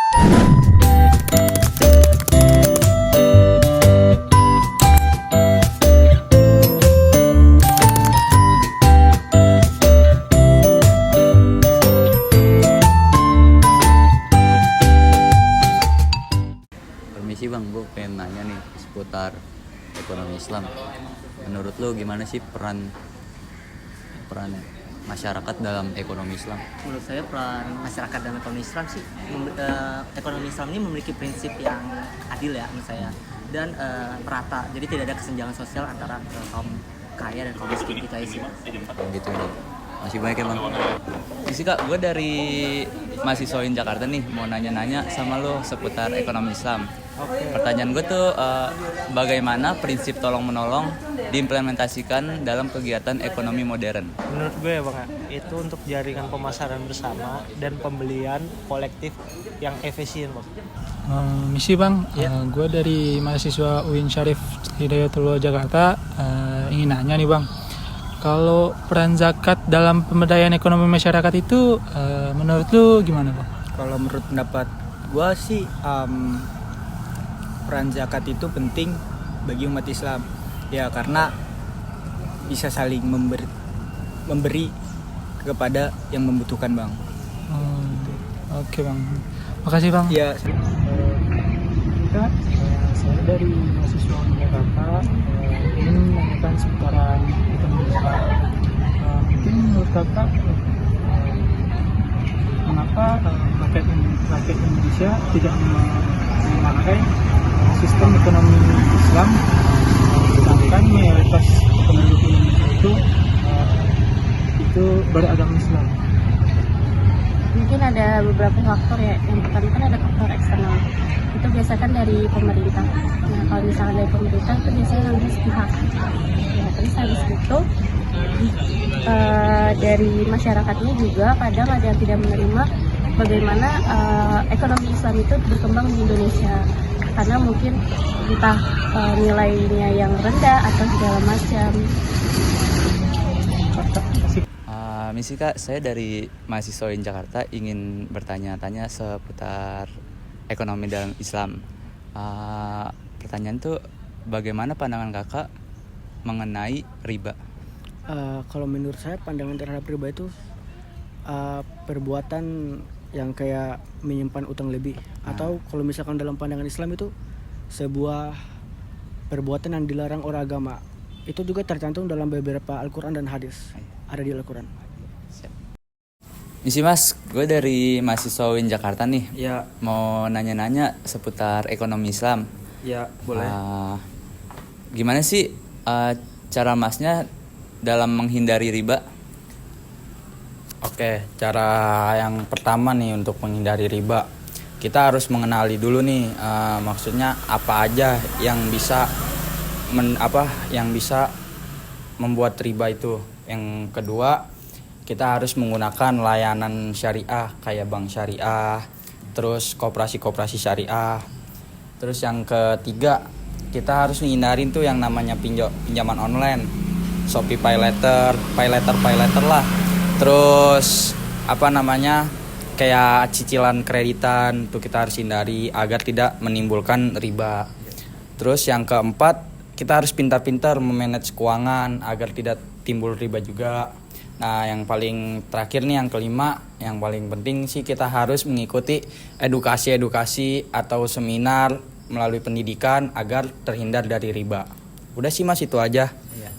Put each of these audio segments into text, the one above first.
Permisi bang, gue pengen nanya nih seputar ekonomi Islam. Menurut lo gimana sih peran masyarakat dalam ekonomi Islam? Menurut saya peran masyarakat dalam ekonomi Islam sih, ekonomi Islam ini memiliki prinsip yang adil ya menurut saya, dan merata, jadi tidak ada kesenjangan sosial antara kaum kaya dan kaum miskin, gitu aja sih. Gitu nih. Masih banyak ya bang. Isi kak, gue dari mahasiswa Jakarta nih mau nanya-nanya sama lo seputar ekonomi Islam. Pertanyaan gue tuh bagaimana prinsip tolong menolong diimplementasikan dalam kegiatan ekonomi modern? Menurut gue ya bang, itu untuk jaringan pemasaran bersama dan pembelian kolektif yang efisien bang. Misi bang, gue dari mahasiswa UIN Syarif Hidayatullah Jakarta, ingin nanya nih bang, kalau peran zakat dalam pemberdayaan ekonomi masyarakat itu menurut lu gimana bang? Kalau menurut pendapat gue sih peran zakat itu penting bagi umat Islam ya, karena bisa saling memberi kepada yang membutuhkan bang. Oke bang, makasih bang. Ya. Saya dari mahasiswa Jakarta ingin menanyakan seputaran ekonomi Islam. Mungkin menurut kakak mengapa rakyat Indonesia tidak memakai sistem ekonomi Islam, sedangkan mayoritas penduduk Indonesia itu beragama Islam? Mungkin ada beberapa faktor ya. Yang pertama kan ada faktor eksternal, itu biasakan dari pemerintah. Nah kalau misalnya dari pemerintah itu biasanya namanya sepihak ya. Terus habis itu dari masyarakatnya juga kadang ada yang tidak menerima bagaimana ekonomi Islam itu berkembang di Indonesia, karena mungkin entah nilainya yang rendah atau segala macam. Misi kak, saya dari mahasiswa Jakarta ingin bertanya-tanya seputar ekonomi dalam Islam. Pertanyaan tuh, bagaimana pandangan kakak mengenai riba? Kalau menurut saya pandangan terhadap riba itu perbuatan yang kayak menyimpan utang lebih, atau kalau misalkan dalam pandangan Islam itu sebuah perbuatan yang dilarang oleh agama. Itu juga tercantum dalam beberapa Al-Quran dan hadis, ada di Al-Quran. Misi mas, gue dari mahasiswa UIN Jakarta nih. Ya. Mau nanya-nanya seputar ekonomi Islam. Ya, boleh. Gimana sih cara masnya dalam menghindari riba? Oke, cara yang pertama nih untuk menghindari riba, kita harus mengenali dulu nih maksudnya apa aja yang bisa membuat riba itu. Yang kedua, kita harus menggunakan layanan syariah kayak bank syariah, terus koperasi syariah. Terus yang ketiga, kita harus menghindarin tuh yang namanya pinjaman online, Shopee Pay Later lah. Terus kayak cicilan kreditan tuh kita harus hindari agar tidak menimbulkan riba. Terus yang keempat, kita harus pintar-pintar memanage keuangan agar tidak timbul riba juga. Nah, yang paling terakhir nih, yang kelima, yang paling penting sih kita harus mengikuti edukasi atau seminar melalui pendidikan agar terhindar dari riba. Udah sih mas, itu aja. Iya.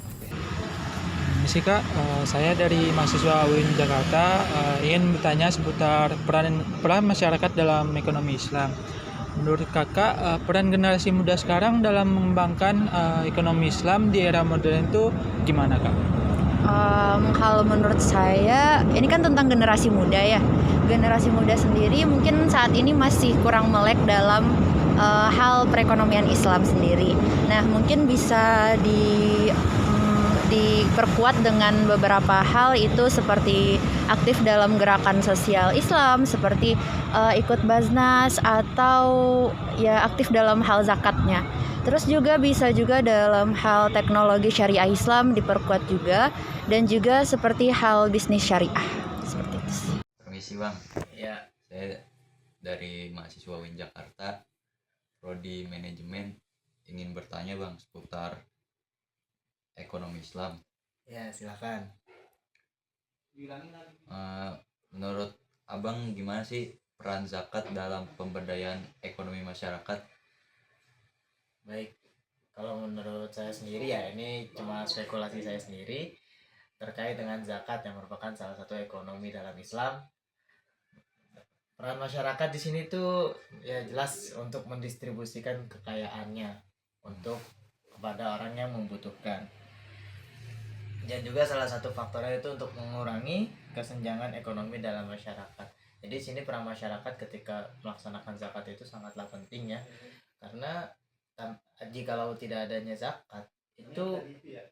Misi kak, saya dari mahasiswa UIN Jakarta ingin bertanya seputar peran masyarakat dalam ekonomi Islam. Menurut kakak, peran generasi muda sekarang dalam mengembangkan ekonomi Islam di era modern itu gimana kak? Kalau menurut saya, ini kan tentang generasi muda ya. Generasi muda sendiri mungkin saat ini masih kurang melek dalam hal perekonomian Islam sendiri. Nah, mungkin bisa diperkuat dengan beberapa hal, itu seperti aktif dalam gerakan sosial Islam, seperti ikut Baznas, atau ya aktif dalam hal zakatnya. Terus juga bisa juga dalam hal teknologi syariah Islam diperkuat juga, dan juga seperti hal bisnis syariah seperti itu. Permisi bang. Ya. Saya dari mahasiswa UIN Jakarta, Prodi Manajemen, ingin bertanya Bang seputar ekonomi Islam. Ya, silakan. Menurut Abang gimana sih peran zakat dalam pemberdayaan ekonomi masyarakat? Baik, kalau menurut saya sendiri ya, ini cuma spekulasi saya sendiri terkait dengan zakat yang merupakan salah satu ekonomi dalam Islam. Peran masyarakat di sini tuh ya jelas untuk mendistribusikan kekayaannya untuk kepada orang yang membutuhkan. Dan juga salah satu faktornya itu untuk mengurangi kesenjangan ekonomi dalam masyarakat. Jadi di sini peran masyarakat ketika melaksanakan zakat itu sangatlah penting ya. Karena jikalau tidak adanya zakat, itu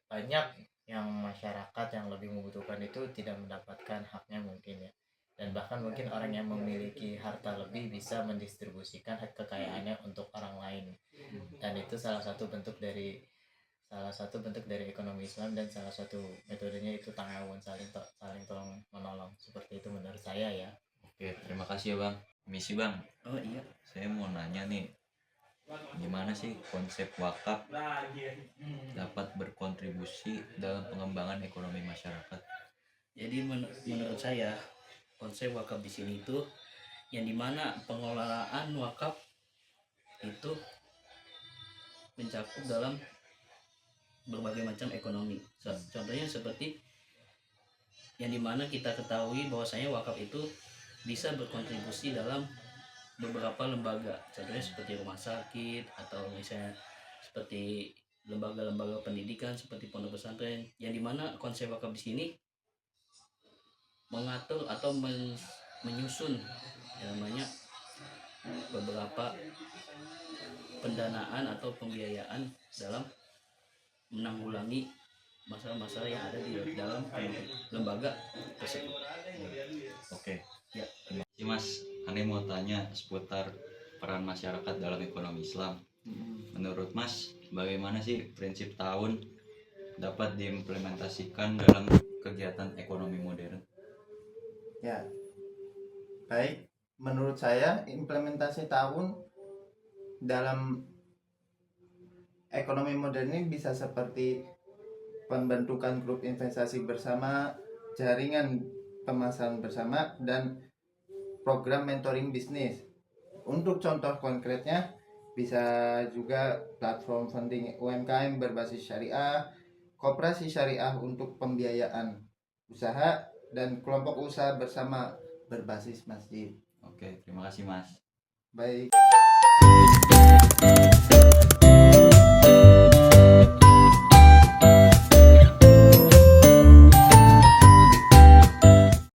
banyak yang masyarakat yang lebih membutuhkan itu tidak mendapatkan haknya mungkin ya. Dan bahkan mungkin orang yang memiliki harta lebih bisa mendistribusikan kekayaannya untuk orang lain. Dan itu salah satu bentuk dari ekonomi Islam, dan salah satu metodenya itu ta'awun, saling tolong menolong. Seperti itu menurut saya ya. Oke, terima kasih ya Bang. Misi Bang, Oh iya. saya mau nanya nih, gimana sih konsep wakaf dapat berkontribusi dalam pengembangan ekonomi masyarakat? Jadi menurut saya konsep wakaf di sini itu yang dimana pengelolaan wakaf itu mencakup dalam berbagai macam ekonomi. Contohnya seperti yang dimana kita ketahui bahwasanya wakaf itu bisa berkontribusi dalam beberapa lembaga. Contohnya seperti rumah sakit atau misalnya seperti lembaga-lembaga pendidikan seperti pondok pesantren. Yang dimana konsep wakaf di sini mengatur atau menyusun yang namanya beberapa pendanaan atau pembiayaan dalam menanggulangi masalah-masalah yang ada di dalam lembaga tersebut. Oke. Ya. Terima kasih Mas. Ane mau tanya seputar peran masyarakat dalam ekonomi Islam. Menurut Mas, bagaimana sih prinsip tahun dapat diimplementasikan dalam kegiatan ekonomi modern? Ya, baik. Menurut saya implementasi tahun dalam ekonomi modern ini bisa seperti pembentukan grup investasi bersama, jaringan pemasaran bersama, dan program mentoring bisnis. Untuk contoh konkretnya bisa juga platform funding UMKM berbasis syariah, koperasi syariah untuk pembiayaan usaha, dan kelompok usaha bersama berbasis masjid. Oke, terima kasih Mas. Baik.